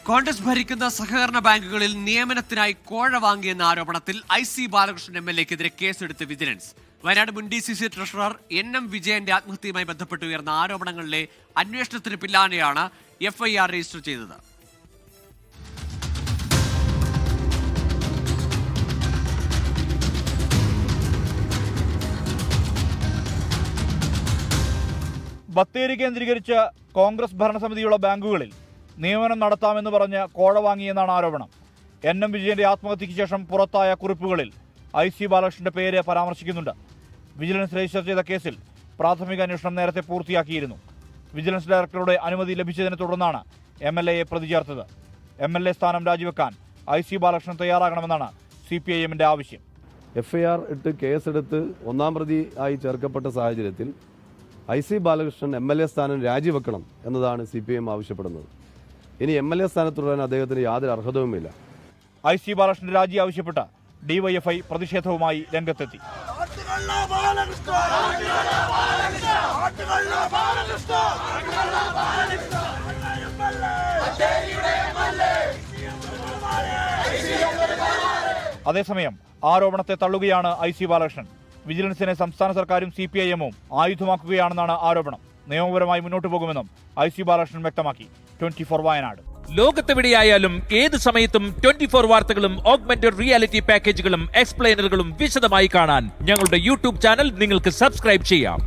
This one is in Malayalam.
കോൺഗ്രസ് ഭരിക്കുന്ന സഹകരണ ബാങ്കുകളിൽ നിയമനത്തിനായി കോഴ വാങ്ങിയെന്ന ആരോപണത്തിൽ IC ബാലകൃഷ്ണൻ MLA-ക്കെതിരെ കേസെടുത്ത് വിജിലൻസ്. വയനാട് മുൻ DCC ട്രഷറർ NM വിജയന്റെ ആത്മഹത്യയുമായി ബന്ധപ്പെട്ട് ഉയർന്ന ആരോപണങ്ങളിലെ അന്വേഷണത്തിന് പിന്നാലെയാണ് FIR രജിസ്റ്റർ ചെയ്തത്. ബത്തേരി കേന്ദ്രീകരിച്ച് കോൺഗ്രസ് ഭരണസമിതിയുള്ള ബാങ്കുകളിൽ നിയമനം നടത്താമെന്ന് പറഞ്ഞ് കോഴ വാങ്ങിയെന്നാണ് ആരോപണം. NM വിജയന്റെ ആത്മഹത്യയ്ക്ക് ശേഷം പുറത്തായ കുറിപ്പുകളിൽ IC ബാലകൃഷ്ണന്റെ പേര് പരാമർശിക്കുന്നുണ്ട്. വിജിലൻസ് രജിസ്റ്റർ ചെയ്ത കേസിൽ പ്രാഥമിക അന്വേഷണം നേരത്തെ പൂർത്തിയാക്കിയിരുന്നു. വിജിലൻസ് ഡയറക്ടറുടെ അനുമതി ലഭിച്ചതിനെ തുടർന്നാണ് MLA-യെ പ്രതി ചേർത്തത്. MLA സ്ഥാനം രാജിവെക്കാൻ IC ബാലകൃഷ്ണൻ തയ്യാറാകണമെന്നാണ് CPIM-ന്റെ ആവശ്യം. FIR ഇട്ട് കേസെടുത്ത് ഒന്നാം പ്രതി ആയി ചേർക്കപ്പെട്ട സാഹചര്യത്തിൽ IC ബാലകൃഷ്ണൻ MLA സ്ഥാനം രാജിവെക്കണം എന്നതാണ് CPIM ആവശ്യപ്പെടുന്നത്. ഇനി MLA സ്ഥാനത്ത് തുടരാൻ അദ്ദേഹത്തിന് യാതൊരു അർഹതവുമില്ല. IC ബാലകൃഷ്ണന്റെ രാജി ആവശ്യപ്പെട്ട് DYFI പ്രതിഷേധവുമായി രംഗത്തെത്തി. അതേസമയം ആരോപണത്തെ തള്ളുകയാണ് IC ബാലകൃഷ്ണൻ. വിജിലൻസിനെ സംസ്ഥാന സർക്കാരും CPIM-ഉം ആയുധമാക്കുകയാണെന്നാണ് ആരോപണം. നിയമപരമായി മുന്നോട്ടു പോകുമെന്നും IC ബാലകൃഷ്ണൻ വ്യക്തമാക്കി. 24 വയനാട്. ലോകത്തെവിടെയായാലും ഏത് സമയത്തും 24 വാർത്തകളും ഓഗ്മെന്റഡ് റിയാലിറ്റി പാക്കേജുകളും എക്സ്പ്ലെയിനറുകളും വിശദമായി കാണാൻ ഞങ്ങളുടെ YouTube ചാനൽ നിങ്ങൾക്ക് സബ്സ്ക്രൈബ് ചെയ്യാം.